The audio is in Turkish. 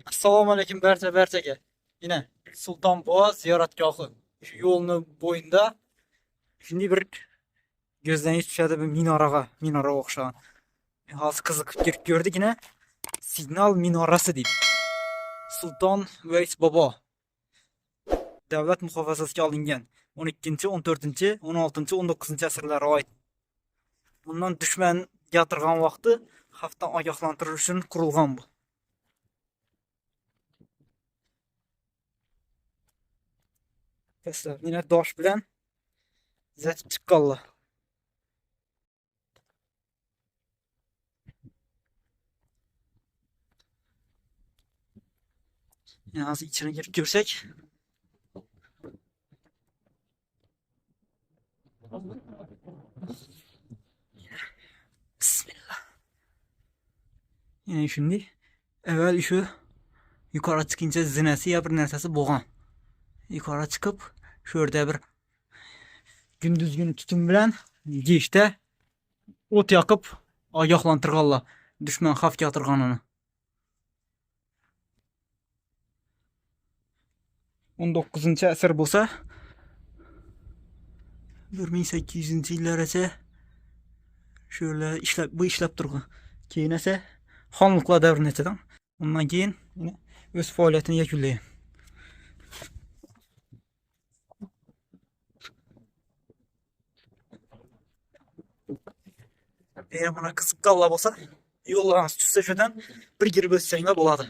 Assalomu alaykum barchaga. Yine Sulton Boğa ziyoratgohi. Shu yo'lni bo'yinda shunday bir ko'zdan tushadi bir minora o'xshagan. Hozir qiziqib kirib ko'rdik yine. Signal minorasi deydi. Sulton Veys bobo davlat muhofazasiga olingan 12, 14, 16, 19 asrlarga oid. Bundan dushman gapirgan vaqti xavfdan ogohlantirish uchun qurilgan bu. Yine dosh bilan zatib chiqqanlar. Yani hozir içine girip görsek. Bismillah. Yani şimdi evvel şu yukarı çıkınca zinesi ya bir nersesi boğan. Yukarı çıkıp şurada bir gündüz günü tutum bilen geçte ot yakıp ogohlantırganlar düşman xavf yatırganını. 19. asır bo'lsa 1800 yillargacha şöyle ishlab turgan. Keyin esa xonliqlar davrigachadan. Undan keyin o'z faoliyatini yakunlagan. Eğer bana qiziqqanlar bo'lsa, yo'llarimiz tushsa shundan bir girib o'tsanglar bo'ladi.